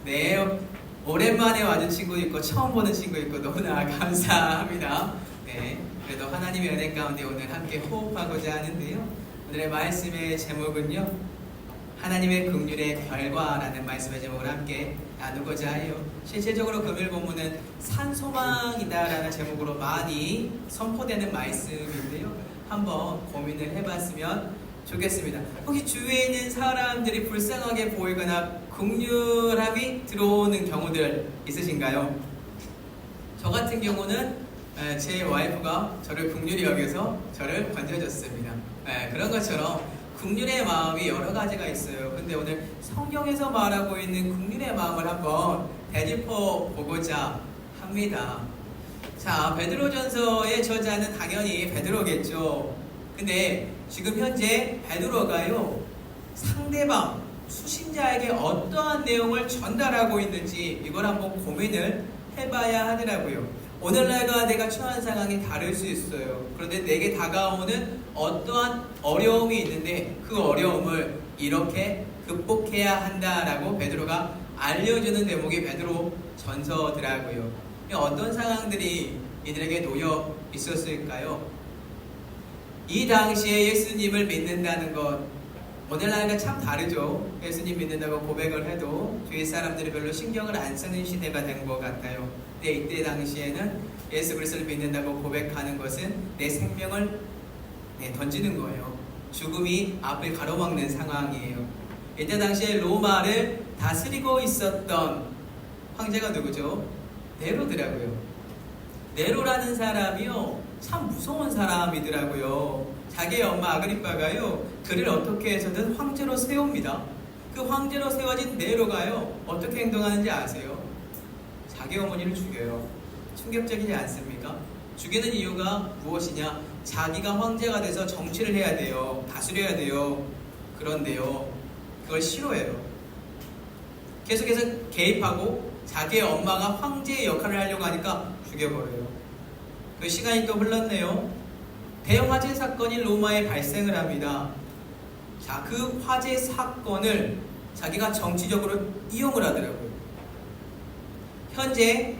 네, 오랜만에 와준 친구 있고 처음 보는 친구 있고 너무나 감사합니다. 네, 그래도 하나님의 은혜 가운데 오늘 함께 호흡하고자 하는데요. 오늘의 말씀의 제목은요, 하나님의 긍휼의 결과라는 말씀의 제목을 함께 나누고자 해요. 실질적으로 금요일 본문은 산소망이다라는 제목으로 많이 선포되는 말씀인데요. 한번 고민을 해봤으면 좋겠습니다. 혹시 주위에 있는 사람들이 불쌍하게 보이거나 긍휼함이 들어오는 경우들 있으신가요? 저 같은 경우는 제 와이프가 저를 긍휼히 여겨서 저를 건져줬습니다. 그런 것처럼 긍휼의 마음이 여러 가지가 있어요. 근데 오늘 성경에서 말하고 있는 긍휼의 마음을 한번 되짚어 보고자 합니다. 자, 베드로전서의 저자는 당연히 베드로겠죠. 근데 지금 현재 베드로가요, 상대방 수신자에게 어떠한 내용을 전달하고 있는지 이걸 한번 고민을 해봐야 하더라고요. 오늘날과 내가 처한 상황이 다를 수 있어요. 그런데 내게 다가오는 어떠한 어려움이 있는데 그 어려움을 이렇게 극복해야 한다라고 베드로가 알려주는 대목이 베드로 전서더라고요. 어떤 상황들이 이들에게 놓여 있었을까요? 이 당시에 예수님을 믿는다는 것, 오늘날과 참 다르죠. 예수님 믿는다고 고백을 해도 주위 사람들이 별로 신경을 안 쓰는 시대가 된 것 같아요. 근데 이때 당시에는 예수 그리스도를 믿는다고 고백하는 것은 내 생명을 던지는 거예요. 죽음이 앞을 가로막는 상황이에요. 이때 당시에 로마를 다스리고 있었던 황제가 누구죠? 네로더라고요. 네로라는 사람이요, 참 무서운 사람이더라고요. 자기의 엄마 아그리빠가요, 그를 어떻게 해서든 황제로 세웁니다. 그 황제로 세워진 네로가요, 어떻게 행동하는지 아세요? 자기 어머니를 죽여요. 충격적이지 않습니까? 죽이는 이유가 무엇이냐? 자기가 황제가 돼서 정치를 해야 돼요. 다스려야 돼요. 그런데요, 그걸 싫어해요. 계속해서 개입하고 자기의 엄마가 황제의 역할을 하려고 하니까 죽여버려요. 그 시간이 또 흘렀네요. 대화재 사건이 로마에 발생을 합니다. 자, 그 화재 사건을 자기가 정치적으로 이용을 하더라고요. 현재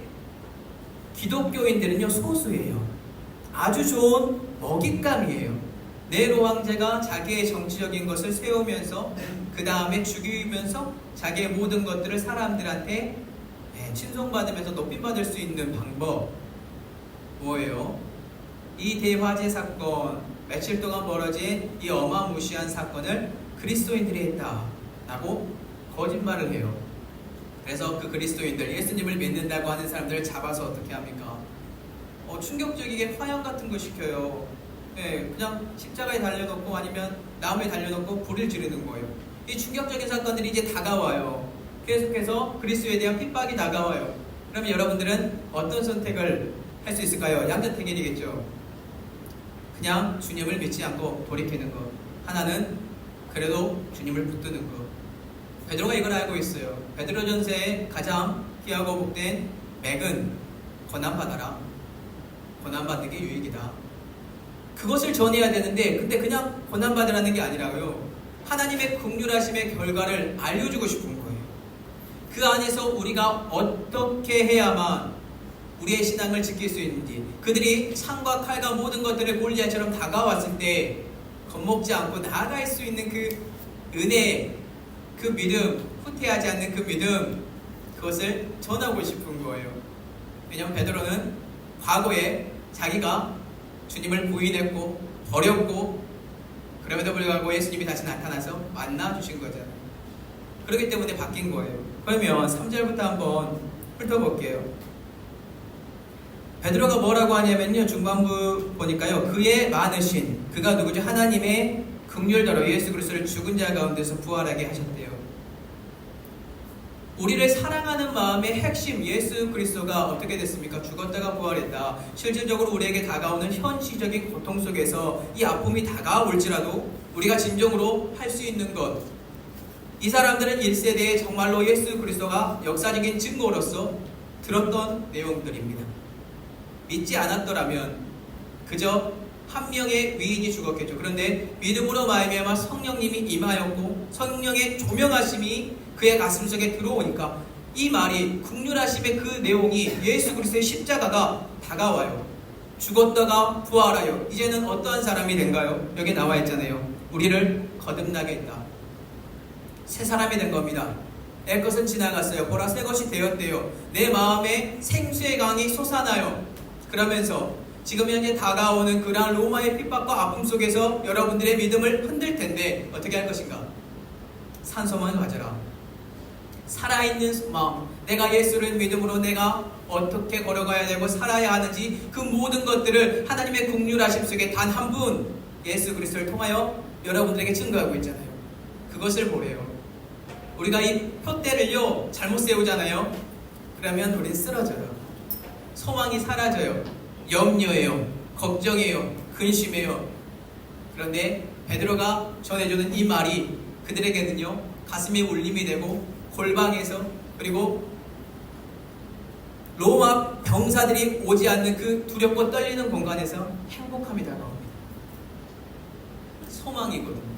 기독교인들은요, 소수예요. 아주 좋은 먹잇감이에요. 네로 황제가 자기의 정치적인 것을 세우면서 그 다음에 죽이면서 자기의 모든 것들을 사람들한테 친송받으면서 높임받을 수 있는 방법 뭐예요? 이 대화재 사건, 며칠 동안 벌어진 이 어마무시한 사건을 그리스도인들이 했다라고 거짓말을 해요. 그래서 그 그리스도인들, 예수님을 믿는다고 하는 사람들을 잡아서 어떻게 합니까? 충격적이게 화형 같은 거 시켜요. 그냥 십자가에 달려놓고 아니면 나무에 달려놓고 불을 지르는 거예요. 이 충격적인 사건들이 이제 다가와요. 계속해서 그리스도에 대한 핍박이 다가와요. 그럼 여러분들은 어떤 선택을 할 수 있을까요? 양자택일이겠죠. 그냥 주님을 믿지 않고 돌이키는 것. 하나는 그래도 주님을 붙드는 것. 베드로가 이걸 알고 있어요. 베드로전서에 가장 귀하고 복된 맥은 고난받아라. 고난받는 게 유익이다. 그것을 전해야 되는데, 근데 그냥 고난받으라는 게 아니라고요. 하나님의 긍휼하심의 결과를 알려주고 싶은 거예요. 그 안에서 우리가 어떻게 해야만 우리의 신앙을 지킬 수 있는지, 그들이 창과 칼과 모든 것들을 골리앗처럼 다가왔을 때 겁먹지 않고 나아갈 수 있는 그 은혜, 그 믿음, 후퇴하지 않는 그 믿음, 그것을 전하고 싶은 거예요. 왜냐하면 베드로는 과거에 자기가 주님을 부인했고 버렸고, 그럼에도 불구하고 예수님이 다시 나타나서 만나주신 거잖아요. 그렇기 때문에 바뀐 거예요. 그러면 3절부터 한번 훑어볼게요. 베드로가 뭐라고 하냐면요, 중반부 보니까요, 그의 많으신, 그가 누구죠? 하나님의 긍휼대로 예수 그리스도를 죽은 자 가운데서 부활하게 하셨대요. 우리를 사랑하는 마음의 핵심 예수 그리스도가 어떻게 됐습니까? 죽었다가 부활했다. 실질적으로 우리에게 다가오는 현시적인 고통 속에서 이 아픔이 다가올지라도 우리가 진정으로 할 수 있는 것, 이 사람들은 1세대에 정말로 예수 그리스도가 역사적인 증거로서 들었던 내용들입니다. 믿지 않았더라면 그저 한 명의 위인이 죽었겠죠. 그런데 믿음으로 말미암아 성령님이 임하였고 성령의 조명하심이 그의 가슴속에 들어오니까 이 말이 긍휼하심의 그 내용이 예수 그리스도의 십자가가 다가와요. 죽었다가 부활하여 이제는 어떠한 사람이 된가요? 여기 나와 있잖아요. 우리를 거듭나게 했다. 새 사람이 된 겁니다. 옛 것은 지나갔어요. 보라 새 것이 되었대요. 내 마음에 생수의 강이 솟아나요. 그러면서 지금 현재 다가오는 그러한 로마의 핍박과 아픔 속에서 여러분들의 믿음을 흔들 텐데 어떻게 할 것인가? 산소망을 가져라. 살아있는 마음, 내가 예수를 믿음으로 내가 어떻게 걸어가야 되고 살아야 하는지 그 모든 것들을 하나님의 긍휼하심 속에 단 한 분 예수 그리스도를 통하여 여러분들에게 증거하고 있잖아요. 그것을 보래요. 우리가 이 표대를요 잘못 세우잖아요. 그러면 우리는 쓰러져요. 소망이 사라져요. 염려해요. 걱정해요. 근심해요. 그런데 베드로가 전해주는 이 말이 그들에게는요 가슴에 울림이 되고 골방에서 그리고 로마 병사들이 오지 않는 그 두렵고 떨리는 공간에서 행복함이 다가옵니다. 소망이거든요.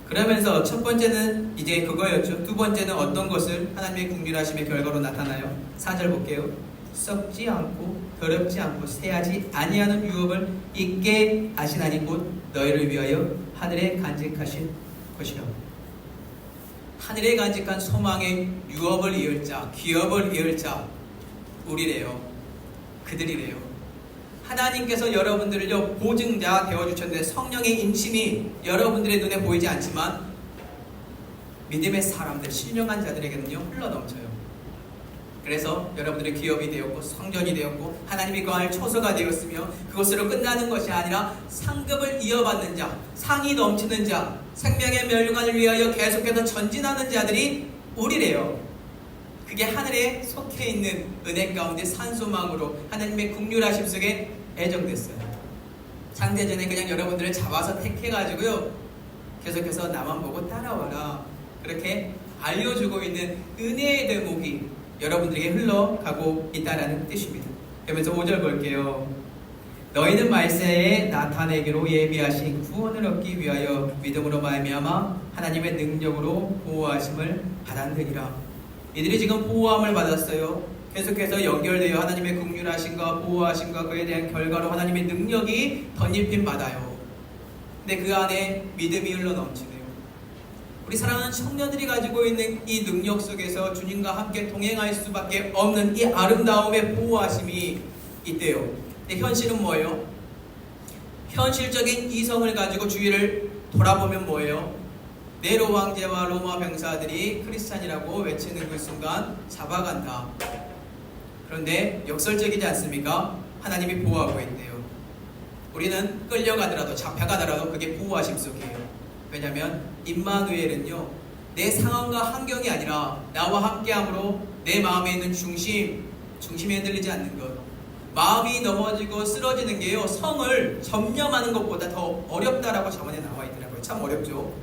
그러면서 첫 번째는 이제 그거였죠. 두 번째는 어떤 것을 하나님의 긍휼하심의 결과로 나타나요? 4절 볼게요. 썩지 않고 더럽지 않고 새하지 아니하는 유업을 있게 하시나니 곧 너희를 위하여 하늘에 간직하신 것이라. 하늘에 간직한 소망의 유업을 이을 자, 기업을 이을 자 우리래요. 그들이래요. 하나님께서 여러분들을요 보증자 되어주셨는데 성령의 인심이 여러분들의 눈에 보이지 않지만 믿음의 사람들, 신령한 자들에게는요 흘러넘쳐요. 그래서 여러분들의 기업이 되었고 성전이 되었고 하나님이 거할 초소가 되었으며 그것으로 끝나는 것이 아니라 상급을 이어받는 자, 상이 넘치는 자, 생명의 멸류관을 위하여 계속해서 전진하는 자들이 우리래요. 그게 하늘에 속해 있는 은혜 가운데 산소망으로 하나님의 긍휼하심 속에 애정됐어요. 창세전에 그냥 여러분들을 잡아서 택해가지고요 계속해서 나만 보고 따라와라 그렇게 알려주고 있는 은혜의 대목이 여러분들에게 흘러가고 있다는 뜻입니다. 그러면서 5절 볼게요. 너희는 말세에 나타내기로 예비하신 구원을 얻기 위하여 믿음으로 말미암아 하나님의 능력으로 보호하심을 받았느니라. 이들이 지금 보호함을 받았어요. 계속해서 연결되어 하나님의 긍휼하심과 보호하심과 그에 대한 결과로 하나님의 능력이 덧입힘 받아요. 근데 그 안에 믿음이 흘러넘치네요. 우리 사랑하는 청년들이 가지고 있는 이 능력 속에서 주님과 함께 동행할 수밖에 없는 이 아름다움의 보호하심이 있대요. 근데 현실은 뭐예요? 현실적인 이성을 가지고 주위를 돌아보면 뭐예요? 네로 황제와 로마 병사들이 크리스찬이라고 외치는 그 순간 잡아간다. 그런데 역설적이지 않습니까? 하나님이 보호하고 있대요. 우리는 끌려가더라도 잡혀가더라도 그게 보호하심 속이에요. 왜냐하면 임마누엘은요 내 상황과 환경이 아니라 나와 함께함으로 내 마음에 있는 중심에 흔들리지 않는 것, 마음이 넘어지고 쓰러지는 게요 성을 점령하는 것보다 더 어렵다라고 저번에 나와 있더라고요. 참 어렵죠.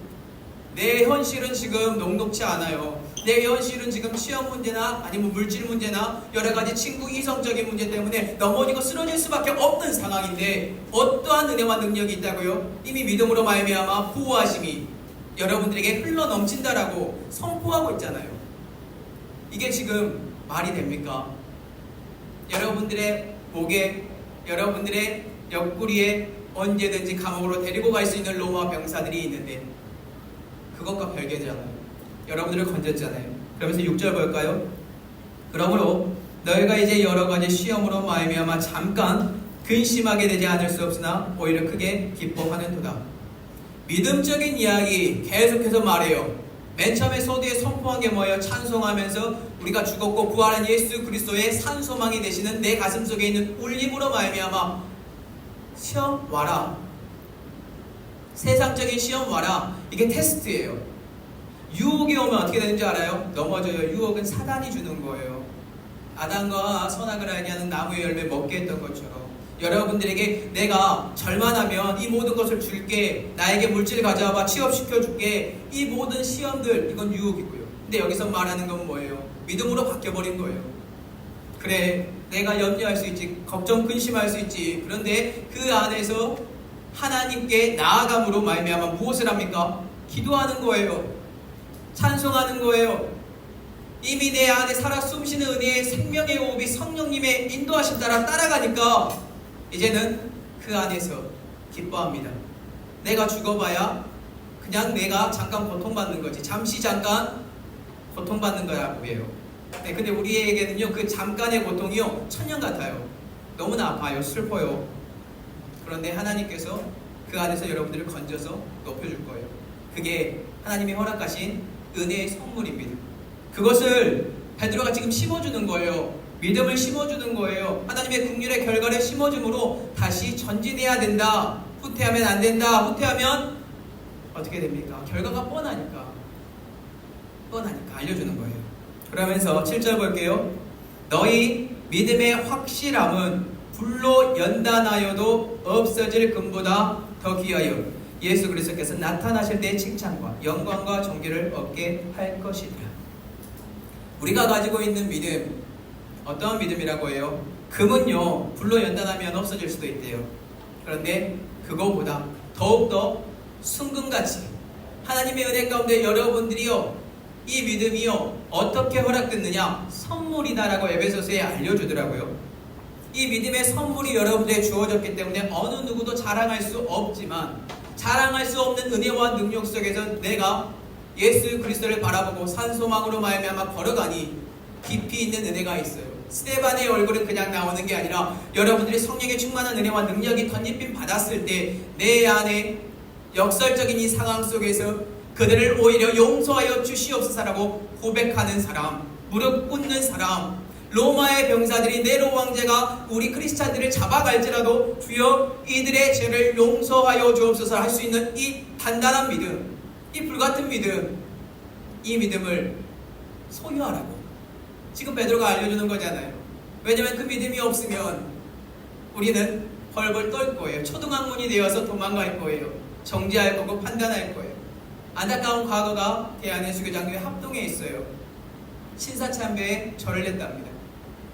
내 현실은 지금 녹록치 않아요. 내 현실은 지금 시험 문제나 아니면 물질 문제나 여러 가지 친구 이성적인 문제 때문에 넘어지고 쓰러질 수밖에 없는 상황인데 어떠한 은혜와 능력이 있다고요? 이미 믿음으로 말미암아 보호하심이 여러분들에게 흘러넘친다라고 선포하고 있잖아요. 이게 지금 말이 됩니까? 여러분들의 목에, 여러분들의 옆구리에 언제든지 감옥으로 데리고 갈 수 있는 로마 병사들이 있는데 그것과 별개잖아요. 여러분들을 건졌잖아요. 그러면서 6절 볼까요? 그러므로 너희가 이제 여러 가지 시험으로 말미암아 잠깐 근심하게 되지 않을 수 없으나 오히려 크게 기뻐하는도다. 믿음적인 이야기 계속해서 말해요. 맨 처음에 서두에 선포한 게 뭐예요? 찬송하면서 우리가 죽었고 부활한 예수 그리스도의 산소망이 되시는 내 가슴 속에 있는 울림으로 말미암아 시험 와라. 세상적인 시험 와라. 이게 테스트예요. 유혹이 오면 어떻게 되는지 알아요? 넘어져요. 유혹은 사단이 주는 거예요. 아담과 선악을 알게 하는 나무의 열매 먹게 했던 것처럼 여러분들에게 내가 절만하면 이 모든 것을 줄게, 나에게 물질 가져와봐, 취업시켜줄게, 이 모든 시험들, 이건 유혹이고요. 근데 여기서 말하는 건 뭐예요? 믿음으로 바뀌어버린 거예요. 그래, 내가 염려할 수 있지, 걱정 근심할 수 있지. 그런데 그 안에서 하나님께 나아감으로 말미암아 무엇을 합니까? 기도하는 거예요. 찬송하는 거예요. 이미 내 안에 살아 숨쉬는 은혜의 생명의 호흡이 성령님의 인도하심 따라 따라가니까 이제는 그 안에서 기뻐합니다. 내가 죽어봐야 그냥 내가 잠깐 고통받는 거지. 잠시 잠깐 고통받는 거야 뭐예요. 네, 근데 우리에게는요 그 잠깐의 고통이요 천년 같아요. 너무나 아파요. 슬퍼요. 그런데 하나님께서 그 안에서 여러분들을 건져서 높여줄 거예요. 그게 하나님이 허락하신 은혜의 선물입니다. 그것을 베드로가 지금 심어주는 거예요. 믿음을 심어주는 거예요. 하나님의 긍휼의 결과를 심어줌으로 다시 전진해야 된다. 후퇴하면 안 된다. 후퇴하면 어떻게 됩니까? 결과가 뻔하니까 알려주는 거예요. 그러면서 7절 볼게요. 너희 믿음의 확실함은 불로 연단하여도 없어질 금보다 더 귀하여 예수 그리스도께서 나타나실 때의 칭찬과 영광과 존귀를 얻게 할 것이다. 우리가 가지고 있는 믿음, 어떤 믿음이라고 해요? 금은요 불로 연단하면 없어질 수도 있대요. 그런데 그거보다 더욱더 순금같이 하나님의 은혜 가운데 여러분들이요 이 믿음이요 어떻게 허락됐느냐? 선물이다라고 에베소서에 알려주더라고요. 이 믿음의 선물이 여러분들에게 주어졌기 때문에 어느 누구도 자랑할 수 없지만 자랑할 수 없는 은혜와 능력 속에서 내가 예수 그리스도를 바라보고 산소망으로 말미암아 걸어가니 깊이 있는 은혜가 있어요. 스데반의 얼굴은 그냥 나오는 게 아니라 여러분들이 성령의 충만한 은혜와 능력이 덧입힘 받았을 때 내 안에 역설적인 이 상황 속에서 그들을 오히려 용서하여 주시옵소서라고 고백하는 사람, 무릎 꿇는 사람, 로마의 병사들이 네로 왕제가 우리 크리스찬들을 잡아갈지라도 주여 이들의 죄를 용서하여 주옵소서 할 수 있는 이 단단한 믿음, 이 불같은 믿음, 이 믿음을 소유하라고 지금 베드로가 알려주는 거잖아요. 왜냐하면 그 믿음이 없으면 우리는 벌벌 떨 거예요. 초등학문이 되어서 도망갈 거예요. 정죄할 거고 판단할 거예요. 안타까운 과거가 대한예수교장교회 합동에 있어요. 신사참배에 절을 냈답니다.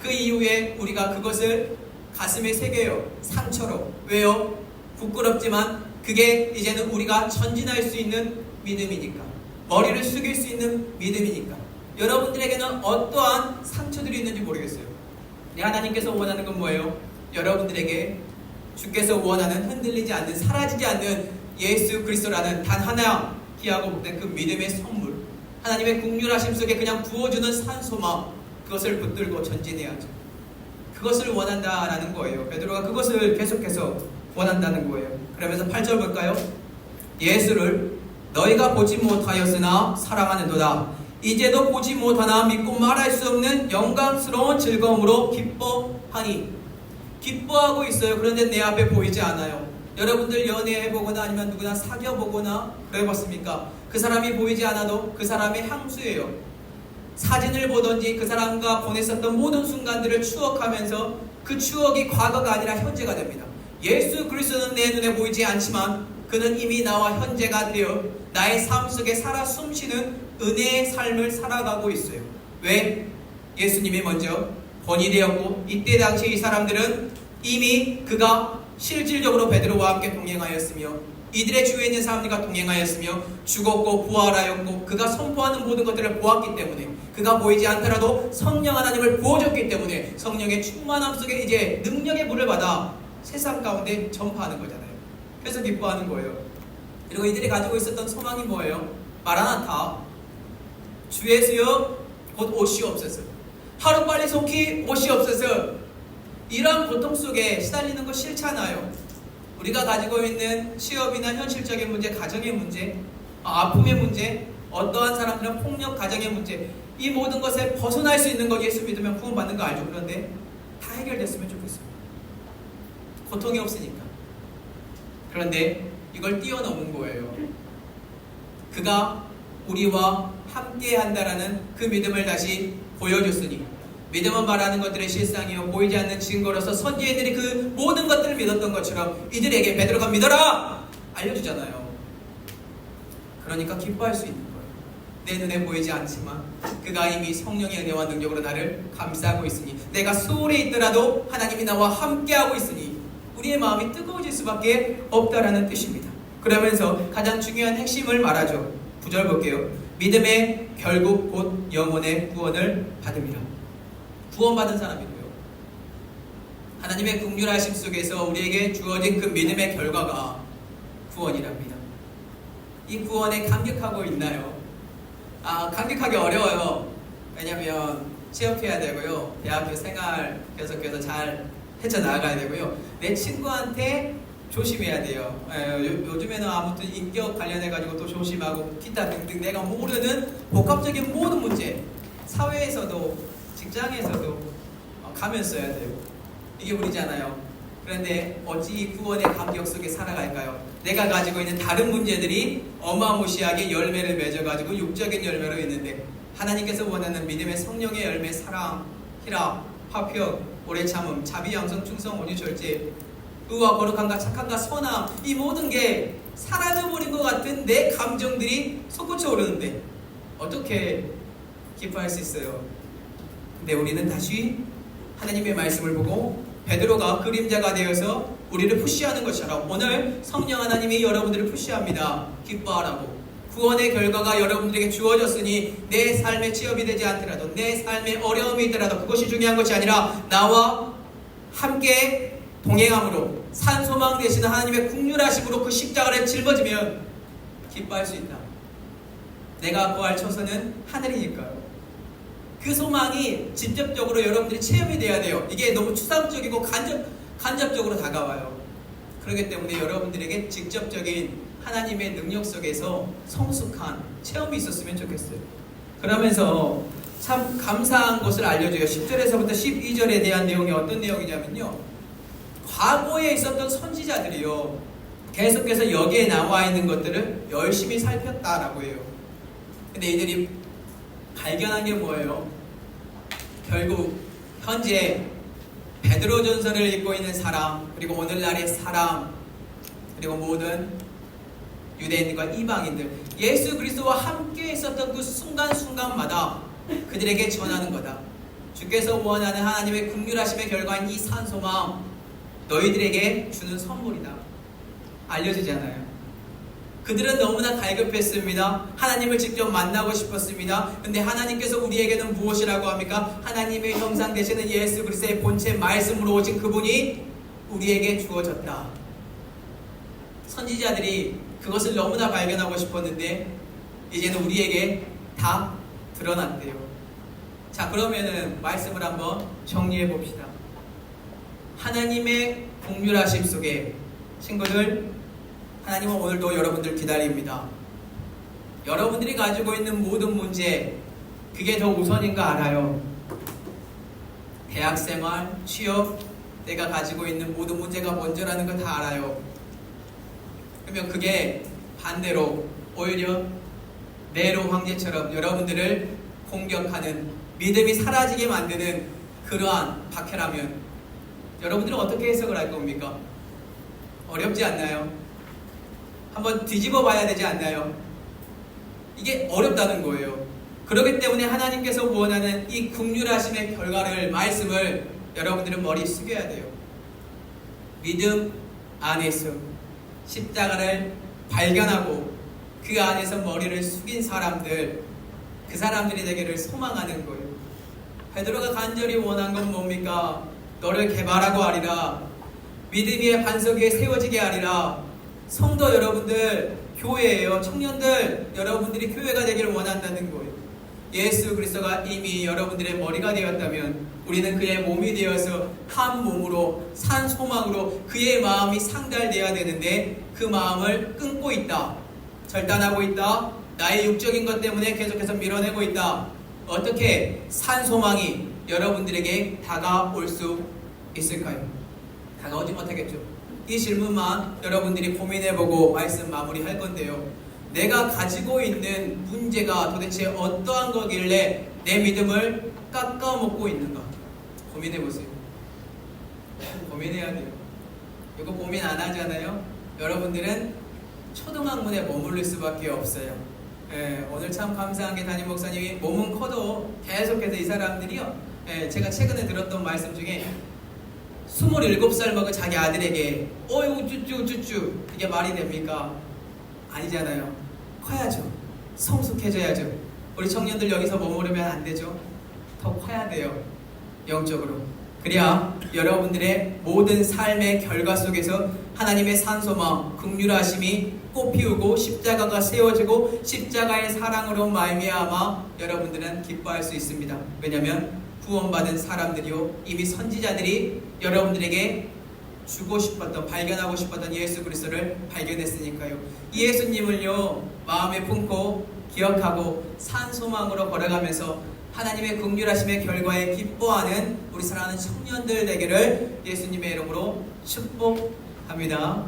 그 이후에 우리가 그것을 가슴에 새겨요. 상처로. 왜요? 부끄럽지만 그게 이제는 우리가 전진할 수 있는 믿음이니까. 머리를 숙일 수 있는 믿음이니까. 여러분들에게는 어떠한 상처들이 있는지 모르겠어요. 하나님께서 원하는 건 뭐예요? 여러분들에게 주께서 원하는 흔들리지 않는 사라지지 않는 예수 그리스도라는 단 하나 귀하고 복된 그 믿음의 선물, 하나님의 긍휼하심 속에 그냥 부어주는 산소망, 그것을 붙들고 전진해야죠. 그것을 원한다라는 거예요. 베드로가 그것을 계속해서 원한다는 거예요. 그러면서 8절 볼까요? 예수를 너희가 보지 못하였으나 사랑하는도다. 이제도 보지 못하나 믿고 말할 수 없는 영광스러운 즐거움으로 기뻐하니. 기뻐하고 있어요. 그런데 내 앞에 보이지 않아요. 여러분들 연애해보거나 아니면 누구나 사귀어보거나 그래봤습니까? 그 사람이 보이지 않아도 그 사람의 향수예요. 사진을 보든지 그 사람과 보냈었던 모든 순간들을 추억하면서 그 추억이 과거가 아니라 현재가 됩니다. 예수 그리스도는 내 눈에 보이지 않지만 그는 이미 나와 현재가 되어 나의 삶 속에 살아 숨쉬는 은혜의 삶을 살아가고 있어요. 왜? 예수님이 먼저 본이 되었고 이때 당시 이 사람들은 이미 그가 실질적으로 베드로와 함께 동행하였으며 이들의 주위에 있는 사람들과 동행하였으며 죽었고 부활하였고 그가 선포하는 모든 것들을 보았기 때문에 그가 보이지 않더라도 성령 하나님을 부어줬기 때문에 성령의 충만함 속에 이제 능력의 물을 받아 세상 가운데 전파하는 거잖아요. 그래서 기뻐하는 거예요. 그리고 이들이 가지고 있었던 소망이 뭐예요? 마라나타, 주 예수여 곧 오시옵소서. 하루빨리 속히 오시옵소서. 이러한 고통 속에 시달리는 거 싫잖아요. 우리가 가지고 있는 취업이나 현실적인 문제, 가정의 문제, 아픔의 문제, 어떠한 사람들은 폭력, 가정의 문제, 이 모든 것에 벗어날 수 있는 거 예수 믿으면 구원받는 거 알죠? 그런데 다 해결됐으면 좋겠어요. 고통이 없으니까. 그런데 이걸 뛰어넘은 거예요. 그가 우리와 함께 한다라는 그 믿음을 다시 보여줬으니 믿음은 말하는 것들의 실상이요 보이지 않는 증거로서 선지자들이 그 모든 것들을 믿었던 것처럼 이들에게 베드로가 믿어라! 알려주잖아요. 그러니까 기뻐할 수 있는 거예요. 내 눈에 보이지 않지만 그가 이미 성령의 은혜와 능력으로 나를 감싸고 있으니 내가 소홀에 있더라도 하나님이 나와 함께하고 있으니 우리의 마음이 뜨거워질 수밖에 없다라는 뜻입니다. 그러면서 가장 중요한 핵심을 말하죠. 9절 볼게요. 믿음의 결국 곧 영혼의 구원을 받음이라. 구원받은 사람이고요. 하나님의 긍휼하심 속에서 우리에게 주어진 그 믿음의 결과가 구원이랍니다. 이 구원에 감격하고 있나요? 감격하기 어려워요. 왜냐하면 취업해야 되고요. 대학교 생활 계속해서 잘 헤쳐나가야 되고요. 내 친구한테 조심해야 돼요. 요즘에는 아무튼 인격 관련해가지고 또 조심하고 기타 등등 내가 모르는 복합적인 모든 문제, 사회에서도 직장에서도 가면 써야 돼요. 이게 우리잖아요. 그런데 어찌 이 구원의 감격 속에 살아갈까요? 내가 가지고 있는 다른 문제들이 어마무시하게 열매를 맺어가지고 육적인 열매로 있는데 하나님께서 원하는 믿음의 성령의 열매, 사랑, 희락, 화평, 오래 참음, 자비, 양성, 충성, 온유, 절제, 의와 거룩함과 착함과 선함, 이 모든 게 사라져버린 것 같은 내 감정들이 솟구쳐 오르는데 어떻게 기뻐할 수 있어요? 근데 우리는 다시 하나님의 말씀을 보고 베드로가 그림자가 되어서 우리를 푸시하는 것처럼 오늘 성령 하나님이 여러분들을 푸시합니다. 기뻐하라고. 구원의 결과가 여러분들에게 주어졌으니 내 삶에 취업이 되지 않더라도 내 삶에 어려움이 있더라도 그것이 중요한 것이 아니라 나와 함께 동행함으로 산소망 되시는 하나님의 긍휼하심으로 그 십자가를 짊어지면 기뻐할 수 있다. 내가 구할 처소는 하늘이니까요. 그 소망이 직접적으로 여러분들이 체험이 돼야 돼요. 이게 너무 추상적이고 간접적으로 다가와요. 그렇기 때문에 여러분들에게 직접적인 하나님의 능력 속에서 성숙한 체험이 있었으면 좋겠어요. 그러면서 참 감사한 것을 알려줘요. 10절에서부터 12절에 대한 내용이 어떤 내용이냐면요, 과거에 있었던 선지자들이요 계속해서 여기에 나와 있는 것들을 열심히 살폈다라고 해요. 근데 이들이 발견한 게 뭐예요? 결국 현재 베드로전서를 읽고 있는 사람, 그리고 오늘날의 사람, 그리고 모든 유대인과 이방인들, 예수 그리스도와 함께 있었던 그 순간순간마다 그들에게 전하는 거다. 주께서 원하는 하나님의 긍휼하심의 결과인 이 산소망 너희들에게 주는 선물이다. 알려지잖아요. 그들은 너무나 갈급했습니다. 하나님을 직접 만나고 싶었습니다. 근데 하나님께서 우리에게는 무엇이라고 합니까? 하나님의 형상 되시는 예수 그리스도의 본체 말씀으로 오신 그분이 우리에게 주어졌다. 선지자들이 그것을 너무나 발견하고 싶었는데 이제는 우리에게 다 드러났대요. 자, 그러면은 말씀을 한번 정리해 봅시다. 하나님의 긍휼하심 속에 친구들, 하나님은 오늘도 여러분들 기다립니다. 여러분들이 가지고 있는 모든 문제, 그게 더 우선인 거 알아요. 대학생활, 취업, 내가 가지고 있는 모든 문제가 먼저라는 거 다 알아요. 그러면 그게 반대로 오히려 네로 황제처럼 여러분들을 공격하는, 믿음이 사라지게 만드는 그러한 박해라면 여러분들은 어떻게 해석을 할 겁니까? 어렵지 않나요? 한번 뒤집어 봐야 되지 않나요? 이게 어렵다는 거예요. 그렇기 때문에 하나님께서 원하는 이 긍휼하심의 결과를, 말씀을 여러분들은 머리 숙여야 돼요. 믿음 안에서 십자가를 발견하고 그 안에서 머리를 숙인 사람들, 그 사람들이 되기를 소망하는 거예요. 베드로가 간절히 원한 건 뭡니까? 너를 개발하고 하리라. 믿음 위에 반석 위에 세워지게 하리라. 성도 여러분들, 교회예요. 청년들, 여러분들이 교회가 되기를 원한다는 거예요. 예수 그리스도가 이미 여러분들의 머리가 되었다면 우리는 그의 몸이 되어서 한 몸으로 산 소망으로 그의 마음이 상달되어야 되는데 그 마음을 끊고 있다. 절단하고 있다. 나의 육적인 것 때문에 계속해서 밀어내고 있다. 어떻게 산 소망이 여러분들에게 다가올 수 있을까요? 다가오지 못하겠죠. 이 질문만 여러분들이 고민해보고 말씀 마무리할 건데요. 내가 가지고 있는 문제가 도대체 어떠한 거길래 내 믿음을 깎아먹고 있는가? 고민해보세요. 고민해야 돼요. 이거 고민 안 하잖아요? 여러분들은 초등학문에 머무를 수밖에 없어요. 오늘 참 감사한 게 담임 목사님이 몸은 커도 계속해서 이 사람들이요, 제가 최근에 들었던 말씀 중에 27살 먹은 자기 아들에게 어이구 쭈쭈쭈쭈, 이게 말이 됩니까? 아니잖아요. 커야죠. 성숙해져야죠. 우리 청년들 여기서 머무르면 안 되죠. 더 커야 돼요. 영적으로. 그래야 여러분들의 모든 삶의 결과 속에서 하나님의 산소망, 긍휼하심이 꽃피우고 십자가가 세워지고 십자가의 사랑으로 말미암아 여러분들은 기뻐할 수 있습니다. 왜냐하면 구원받은 사람들이요, 이미 선지자들이 여러분들에게 주고 싶었던, 발견하고 싶었던 예수 그리스도를 발견했으니까요. 이 예수님을요 마음에 품고 기억하고 산소망으로 걸어가면서 하나님의 긍휼하심의 결과에 기뻐하는 우리 사랑하는 청년들 되기를 예수님의 이름으로 축복합니다.